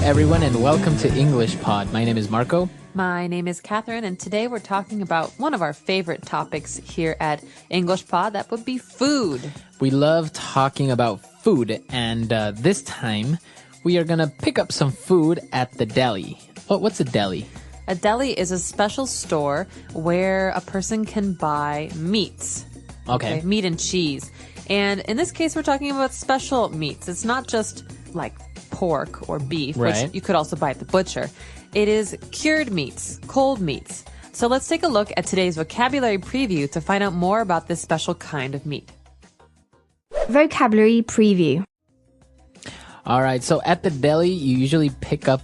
everyone, and welcome to English Pod. My name is Marco. My name is Catherine, and today we're talking about one of our favorite topics here at English Pod. That would be food. We love talking about food, and this time we are going to pick up some food at the deli. What's a deli? A deli is a special store where a person can buy meats. Okay. Meat and cheese. And in this case, we're talking about special meats. It's not just like pork or beef, Right. which you could also buy at the butcher. It is cured meats, cold meats. So let's take a look at today's vocabulary preview to find out more about this special kind of meat. Vocabulary preview. All right, so at the deli, you usually pick up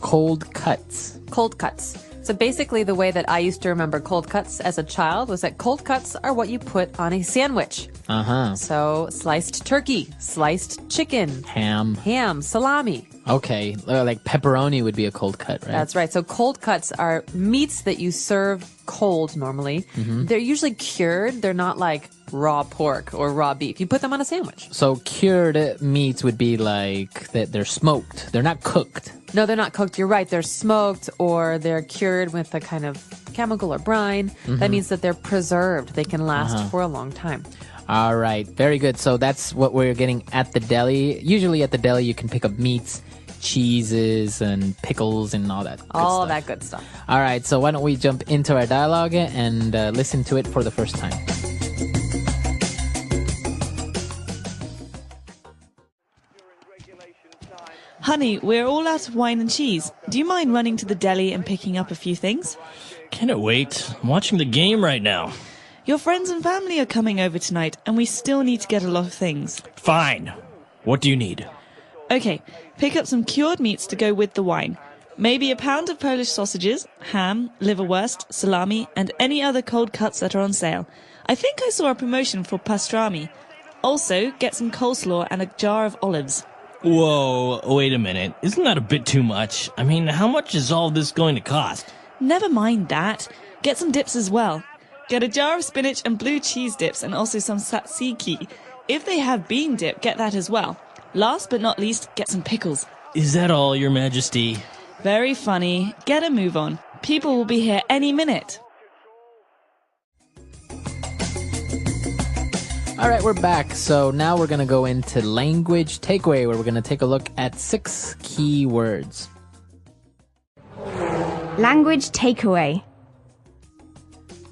cold cuts. Cold cuts. So basically the way that I used to remember cold cuts as a child was that cold cuts are what you put on a sandwich. Uh-huh. So sliced turkey, sliced chicken, ham, salami. Okay, like pepperoni would be a cold cut, right? That's right. So cold cuts are meats that you serve cold normally. They're usually cured. They're not like raw pork or raw beef. You put them on a sandwich. So cured meats would be like that they're smoked. They're not cooked. No, they're not cooked. You're right. They're smoked or they're cured with a kind of chemical or brine. That means that they're preserved. They can last for a long time. All right, very good. So that's what we're getting at the deli. Usually at the deli, you can pick up meats, cheeses, and pickles, and all that good All stuff. that good stuff. All right, so why don't we jump into our dialogue and listen to it for the first time. Honey, we're all out of wine and cheese. Do you mind running to the deli and picking up a few things? Cannot wait. I'm watching the game right now. Your friends and family are coming over tonight, and we still need to get a lot of things. Fine. What do you need? Okay, pick up some cured meats to go with the wine. Maybe a pound of Polish sausages, ham, liverwurst, salami, and any other cold cuts that are on sale. I think I saw a promotion for pastrami. Also, get some coleslaw and a jar of olives. Whoa, wait a minute. Isn't that a bit too much? I mean, how much is all this going to cost? Never mind that. Get some dips as well. Get a jar of spinach and blue cheese dips and also some tzatziki. If they have bean dip, get that as well. Last but not least, get some pickles. Is that all, Your Majesty? Very funny. Get a move on. People will be here any minute. All right, we're back. So now we're going to go into language takeaway, where we're going to take a look at 6 key words. Language takeaway.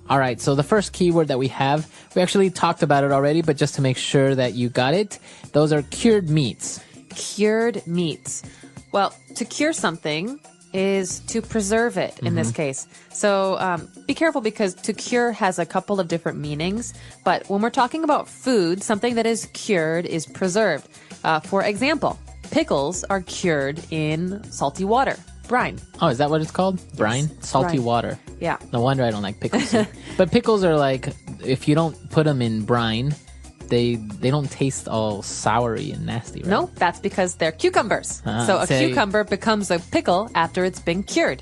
All right, so the first keyword that we have, we actually talked about it already, but just to make sure that you got it, those are cured meats. Cured meats. Well, to cure something is to preserve it in this case. So be careful because to cure has a couple of different meanings. But when we're talking about food, something that is cured is preserved. For example, pickles are cured in salty water, brine. Oh, is that what it's called? Brine? Salty brine. water. Yeah. No wonder I don't like pickles. But pickles are like, if you don't put them in brine, they don't taste all soury and nasty, right? No, that's because they're cucumbers. So a say- cucumber becomes a pickle after it's been cured.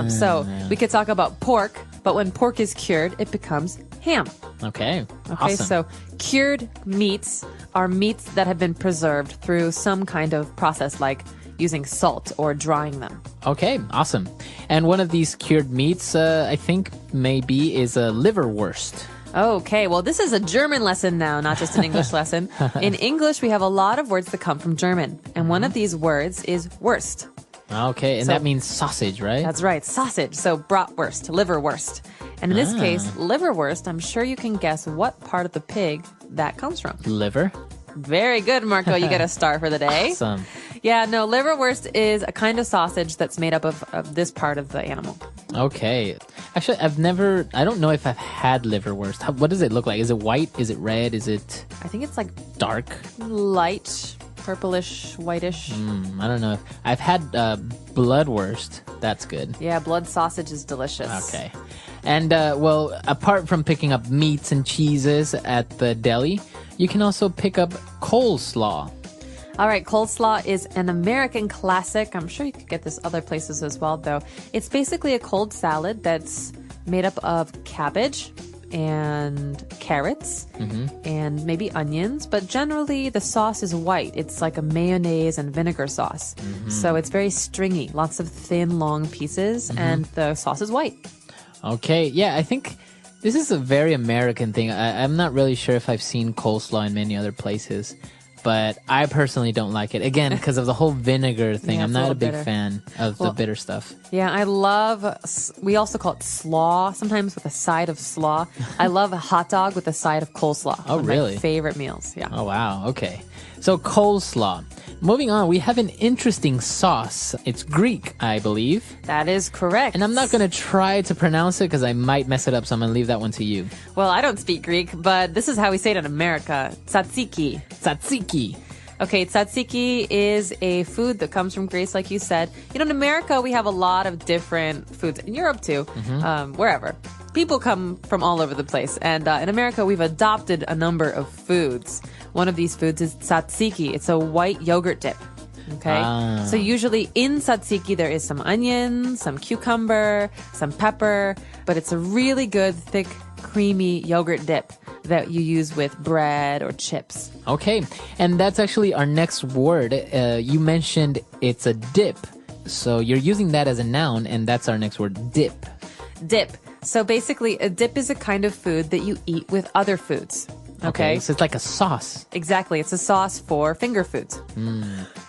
So we could talk about pork, but when pork is cured, it becomes ham. Okay. Okay, Awesome. so cured meats are meats that have been preserved through some kind of process like using salt or drying them. Okay, awesome. And one of these cured meats, I think maybe is a liverwurst. Okay, well, this is a German lesson now, not just an English lesson. In English, we have a lot of words that come from German, and one of these words is Wurst. Okay, and So- that means sausage, right? That's right, sausage. So bratwurst, liverwurst. And in this case, liverwurst, I'm sure you can guess what part of the pig that comes from. Liver. Very good, Marco. You get a star for the day. Awesome. Yeah, no, liverwurst is a kind of sausage that's made up of this part of the animal. Okay. Actually, I don't know if I've had liverwurst. What does it look like? Is it white? Is it red? Is it I think it's like dark? light, purplish, whitish. I don't know. I've had bloodwurst. That's good. Yeah, blood sausage is delicious. Okay. And, well, apart from picking up meats and cheeses at the deli, you can also pick up coleslaw. All right, coleslaw is an American classic. I'm sure you could get this other places as well, though. It's basically a cold salad that's made up of cabbage, and carrots and maybe onions. But generally, the sauce is white. It's like a mayonnaise and vinegar sauce. So it's very stringy, lots of thin, long pieces, and the sauce is white. Okay, yeah, I think this is a very American thing. I'm not really sure if I've seen coleslaw in many other places, but I personally don't like it. Again, because of the whole vinegar thing. Yeah, I'm it's a not a little big bitter. fan of the bitter stuff. Yeah, I love, we also call it slaw, sometimes with a side of slaw. I love a hot dog with a side of coleslaw. Oh, One of really? My favorite meals, yeah. Oh, wow. Okay. So coleslaw. Moving on, we have an interesting sauce. It's Greek, I believe. That is correct. And I'm not going to try to pronounce it because I might mess it up, so I'm going to leave that one to you. Well, I don't speak Greek, but this is how we say it in America. Tzatziki. Tzatziki. Okay, tzatziki is a food that comes from Greece, like you said. You know, in America, we have a lot of different foods. In Europe, too. Wherever. People come from all over the place. And in America, we've adopted a number of foods. One of these foods is tzatziki. It's a white yogurt dip. Okay? So usually in tzatziki, there is some onion, some cucumber, some pepper. But it's a really good, thick, creamy yogurt dip that you use with bread or chips. Okay. And that's actually our next word. You mentioned it's a dip. So you're using that as a noun, and that's our next word, dip. Dip. So basically, a dip is a kind of food that you eat with other foods. Okay? So it's like a sauce. Exactly. It's a sauce for finger foods.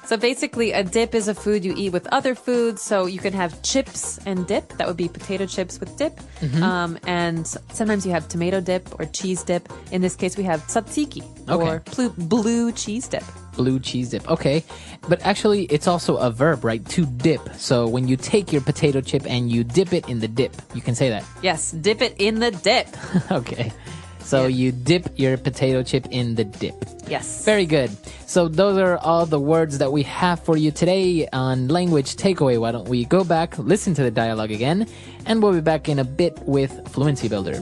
So basically, a dip is a food you eat with other foods. So you can have chips and dip. That would be potato chips with dip. And sometimes you have tomato dip or cheese dip. In this case, we have tzatziki or blue cheese dip. Blue cheese dip. Okay. But actually, it's also a verb, right? To dip. So when you take your potato chip and you dip it in the dip, you can say that. Yes, dip it in the dip. Okay. So you dip your potato chip in the dip. Yes. Very good. So those are all the words that we have for you today on Language Takeaway. Why don't we go back, listen to the dialogue again, and we'll be back in a bit with Fluency Builder.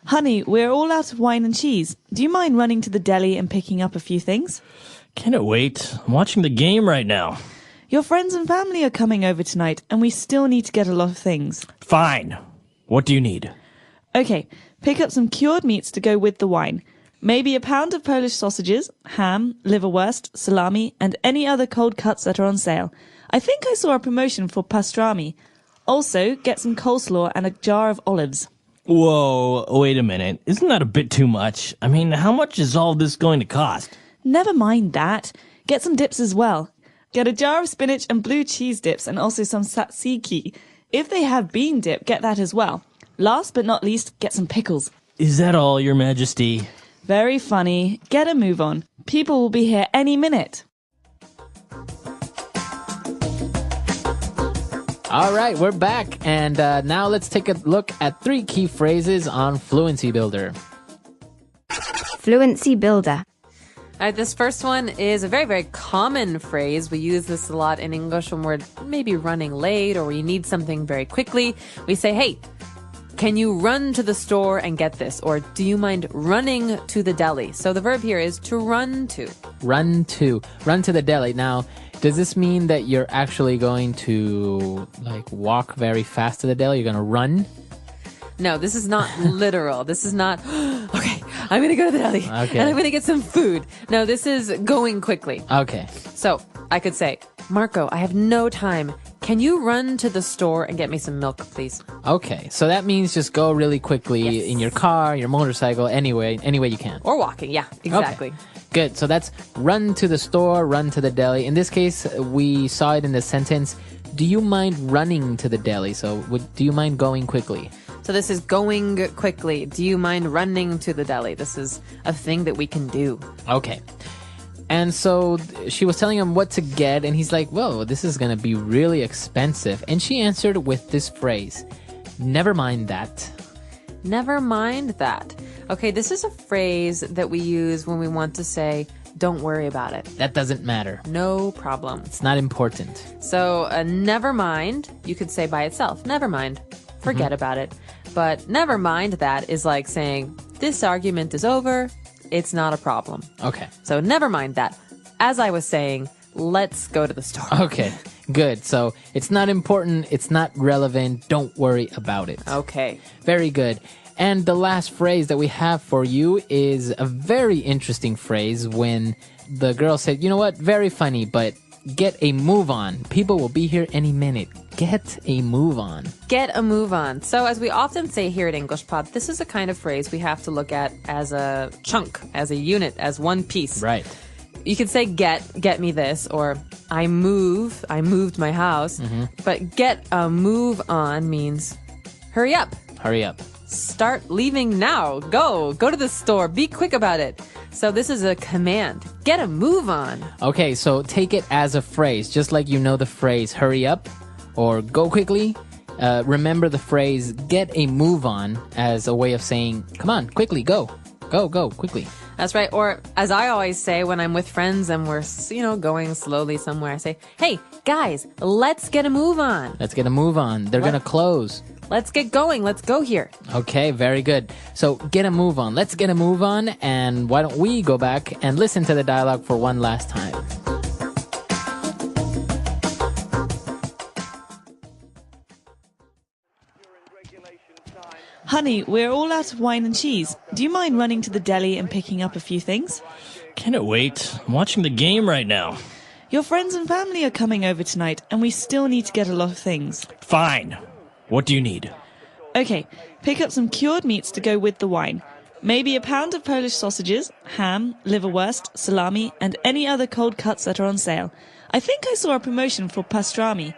Honey, we're all out of wine and cheese. Do you mind running to the deli and picking up a few things? Cannot wait. I'm watching the game right now. Your friends and family are coming over tonight, and we still need to get a lot of things. Fine. What do you need? Okay, pick up some cured meats to go with the wine. Maybe a pound of Polish sausages, ham, liverwurst, salami, and any other cold cuts that are on sale. I think I saw a promotion for pastrami. Also, get some coleslaw and a jar of olives. Whoa, wait a minute. Isn't that a bit too much? I mean, how much is all this going to cost? Never mind that. Get some dips as well. Get a jar of spinach and blue cheese dips and also some tzatziki. If they have bean dip, get that as well. Last but not least, get some pickles. Is that all, Your Majesty? Very funny. Get a move on. People will be here any minute. All right, we're back. And now let's take a look at 3 key phrases on Fluency Builder. Fluency Builder. All right, this first one is a very, very common phrase. We use this a lot in English when we're maybe running late or we need something very quickly. We say, hey, can you run to the store and get this? Or do you mind running to the deli? So the verb here is to run to. Run to. Run to the deli. Now, does this mean that you're actually going to like walk very fast to the deli? You're going to run? No, this is not literal. This is not, okay, I'm going to go to the deli and I'm going to get some food. No, this is going quickly. Okay. So I could say, Marco, I have no time. Can you run to the store and get me some milk, please? Okay. So that means just go really quickly in your car, your motorcycle, any way you can. Or walking. Yeah, exactly. Okay. Good. So that's run to the store, run to the deli. In this case, we saw it in the sentence, do you mind running to the deli? So do you mind going quickly? So this is going quickly. Do you mind running to the deli? This is a thing that we can do. Okay. And so she was telling him what to get, and he's like, whoa, this is going to be really expensive. And she answered with this phrase, never mind that. Never mind that. Okay, this is a phrase that we use when we want to say, don't worry about it. That doesn't matter. No problem. It's not important. So never mind, you could say by itself, never mind. Forget about it. But never mind that is like saying, this argument is over. It's not a problem. Okay. So never mind that. As I was saying, let's go to the store. Okay. Good. So it's not important. It's not relevant. Don't worry about it. Okay. Very good. And the last phrase that we have for you is a very interesting phrase when the girl said, you know what? Very funny, but get a move on. People will be here any minute. Get a move on. Get a move on. So as we often say here at English Pod, this is a kind of phrase we have to look at as a chunk, as a unit, as one piece. Right. You could say get me this, or I moved my house. But get a move on means hurry up. Hurry up. Start leaving now. Go to the store. Be quick about it. So this is a command. Get a move on. Okay, so take it as a phrase, just like you know the phrase hurry up or go quickly. Remember the phrase get a move on as a way of saying, come on, quickly, go, quickly. That's right. Or as I always say when I'm with friends and we're, going slowly somewhere, I say, hey, guys, let's get a move on. Let's get a move on. They're going to close. Let's get going. Let's go here. Okay, very good. So get a move on. Let's get a move on. And why don't we go back and listen to the dialogue for one last time? Honey, we're all out of wine and cheese. Do you mind running to the deli and picking up a few things? Cannot wait. I'm watching the game right now. Your friends and family are coming over tonight, and we still need to get a lot of things. Fine. What do you need? Okay, pick up some cured meats to go with the wine. Maybe a pound of Polish sausages, ham, liverwurst, salami, and any other cold cuts that are on sale. I think I saw a promotion for pastrami.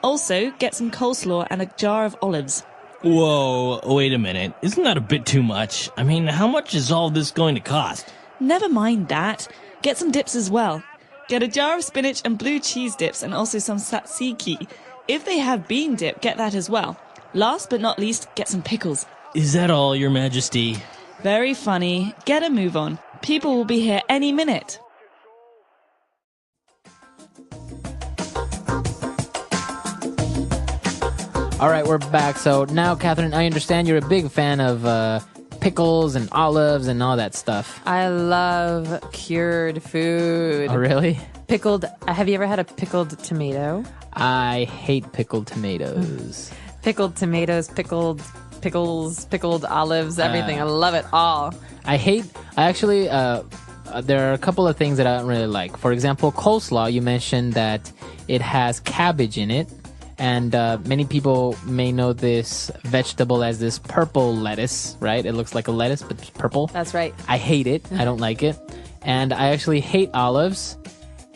Also, get some coleslaw and a jar of olives. Whoa, wait a minute. Isn't that a bit too much? I mean, how much is all this going to cost? Never mind that. Get some dips as well. Get a jar of spinach and blue cheese dips and also some tzatziki. If they have bean dip, get that as well. Last but not least, get some pickles. Is that all, Your Majesty? Very funny. Get a move on. People will be here any minute. All right, we're back. So now, Catherine, I understand you're a big fan of pickles and olives and all that stuff. I love cured food. Oh, really? Pickled. Have you ever had a pickled tomato? I hate pickled tomatoes. Pickled tomatoes, pickled pickles, pickled olives, everything. I love it all. I actually, there are a couple of things that I don't really like. For example, coleslaw, you mentioned that it has cabbage in it. And many people may know this vegetable as this purple lettuce, right? It looks like a lettuce, but it's purple. That's right. I hate it. I don't like it. And I actually hate olives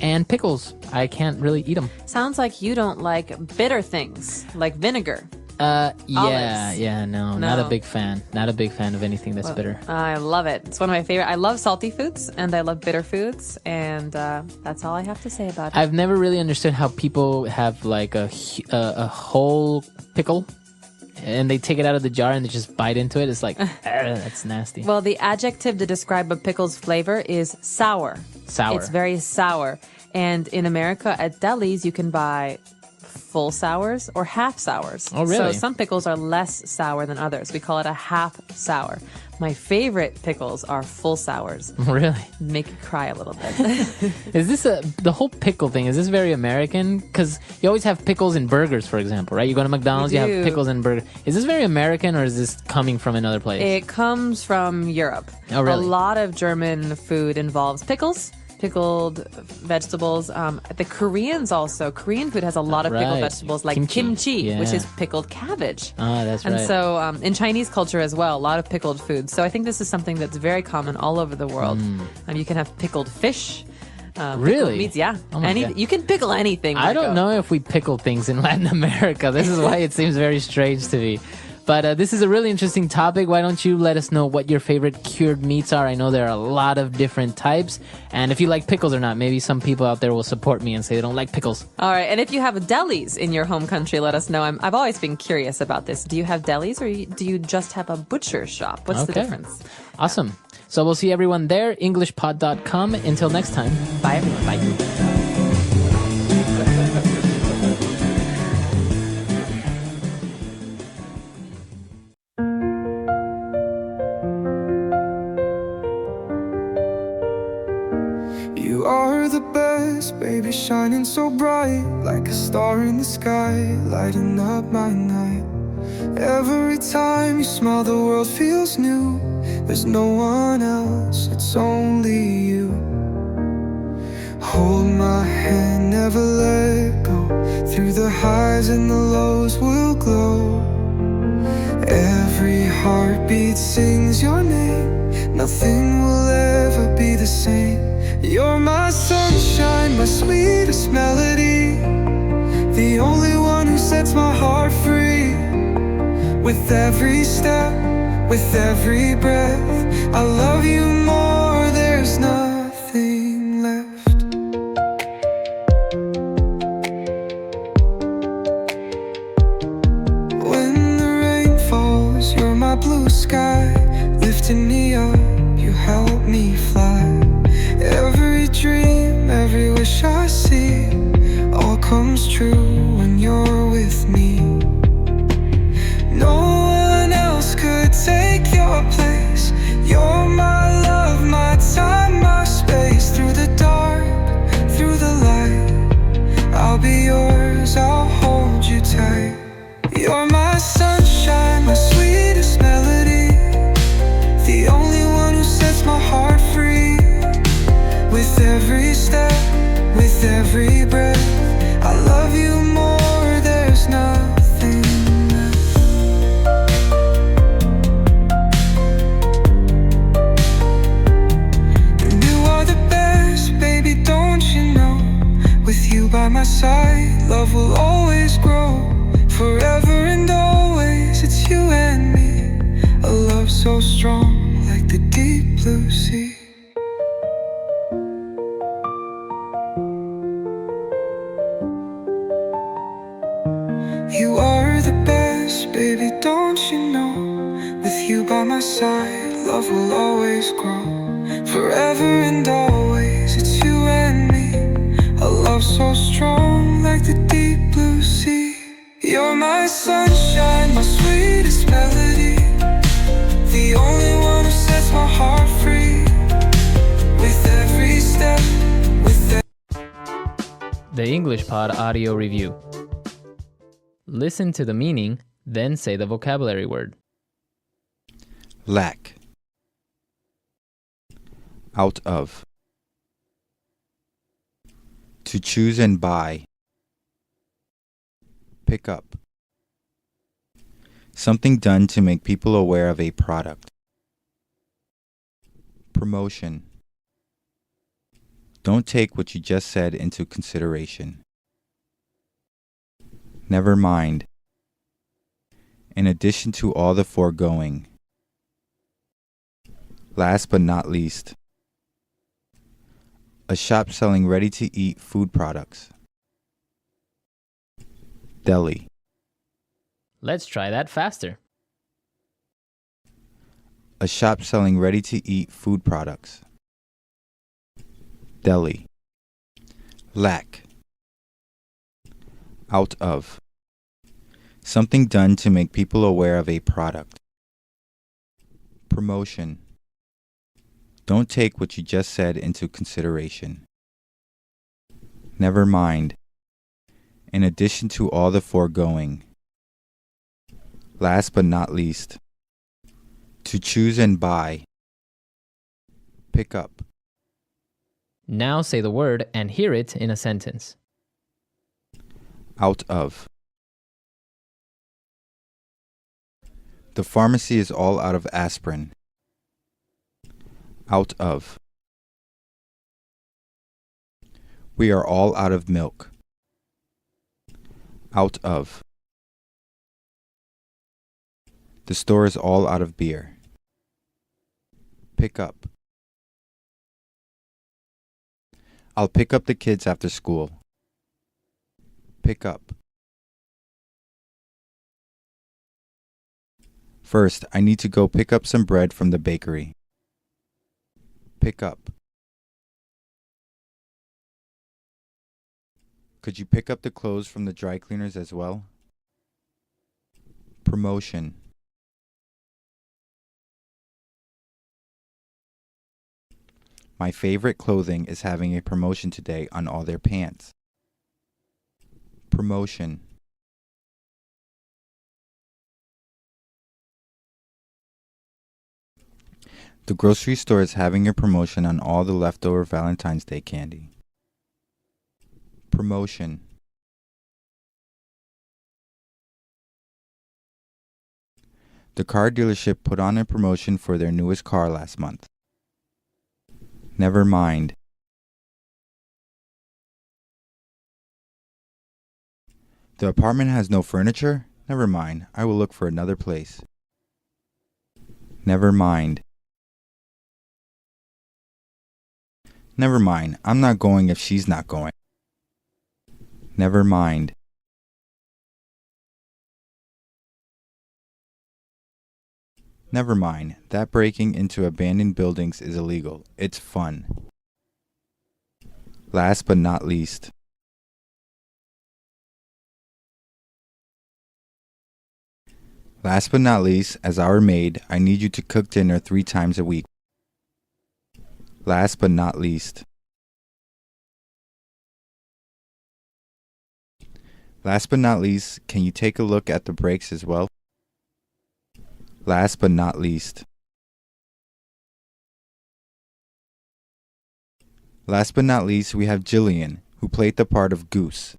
and pickles. I can't really eat them. Sounds like you don't like bitter things, like vinegar. No, No. not a big fan. Not a big fan of anything that's bitter. I love it. It's one of my favorite. I love salty foods and I love bitter foods, and that's all I have to say about it. I've never really understood how people have like a whole pickle and they take it out of the jar and they just bite into it. It's like, that's nasty. Well, the adjective to describe a pickle's flavor is sour. Sour. It's very sour. And in America, at delis, you can buy full sours or half sours. Oh, really? So some pickles are less sour than others. We call it a half sour. My favorite pickles are full sours. Really? Make you cry a little bit. Is this the whole pickle thing? Is this very American? Because you always have pickles in burgers, for example, right? You go to McDonald's, you have do. pickles in burgers. Is this very American or is this coming from another place? It comes from Europe. Oh, really? A lot of German food involves pickles. Pickled vegetables. The Koreans also. Korean food has a lot of pickled Right. vegetables like Kimchi. kimchi, which Yeah. is pickled cabbage. Ah, that's And right. so in Chinese culture as well, a lot of pickled foods. So I think this is something that's very common all over the world. You can have pickled fish. Pickled Really? meats, yeah. Oh my God. You can pickle anything. I don't Marco. know if we pickle things in Latin America. This is why it seems very strange to me. But this is a really interesting topic. Why don't you let us know what your favorite cured meats are? I know there are a lot of different types. And if you like pickles or not, maybe some people out there will support me and say they don't like pickles. All right. And if you have delis in your home country, let us know. I've always been curious about this. Do you have delis or do you just have a butcher shop? What's the Okay. difference? Awesome. So we'll see everyone there, englishpod.com. Until next time. Bye, everyone. Bye. You are the best, baby, shining so bright, like a star in the sky, lighting up my night. Every time you smile, the world feels new. There's no one else, it's only you. Hold my hand, never let go. Through the highs and the lows, we'll glow. Every heartbeat sings your name. Nothing will ever be the same. You're my sunshine, my sweetest melody, the only one who sets my heart free. With every step, with every breath, I love you more, there's nothing left. When the rain falls, you're my blue sky, lifting me up, you help me fly. Every dream, every wish I see, all comes true when you're with me. No one else could take your place. You're my love, my time, my space. Through the dark, through the light, I'll be yours, I'll hold you tight. You're my sunshine, my sweetest melody, the only one who sets my heart free. With every step, with every breath, I love you more, there's nothing left. And you are the best, baby, don't you know? With you by my side, love will always grow. Forever and always, it's you and me. A love so strong, like the deep blue sea. You are the best, baby, don't you know? With you by my side, love will always grow. Forever and always, it's you and me. A love so strong, like the deep blue sea. You're my sunshine, my sweetest melody, the only one who sets my heart free. With every step, with The English Pod Audio Review. Listen to the meaning, then say the vocabulary word. Lack. Out of. To choose and buy. Pick up. Something done to make people aware of a product. Promotion. Don't take what you just said into consideration. Never mind. In addition to all the foregoing. Last but not least. A shop selling ready-to-eat food products. Deli. Let's try that faster. A shop selling ready-to-eat food products. Deli. Lack. Out of. Something done to make people aware of a product. Promotion. Don't take what you just said into consideration. Never mind. In addition to all the foregoing. Last but not least. To choose and buy. Pick up. Now say the word and hear it in a sentence. Out of. The pharmacy is all out of aspirin. Out of. We are all out of milk. Out of. The store is all out of beer. Pick up. I'll pick up the kids after school. Pick up. First, I need to go pick up some bread from the bakery. Pick up. Could you pick up the clothes from the dry cleaners as well? Promotion. My favorite clothing is having a promotion today on all their pants. Promotion. The grocery store is having a promotion on all the leftover Valentine's Day candy. Promotion. The car dealership put on a promotion for their newest car last month. Never mind. The apartment has no furniture? Never mind. I will look for another place. Never mind. Never mind. I'm not going if she's not going. Never mind. Never mind. That breaking into abandoned buildings is illegal. It's fun. Last but not least. Last but not least, as our maid, I need you to cook dinner 3 times a week. Last but not least. Last but not least, can you take a look at the brakes as well? Last but not least. Last but not least, we have Jillian, who played the part of Goose.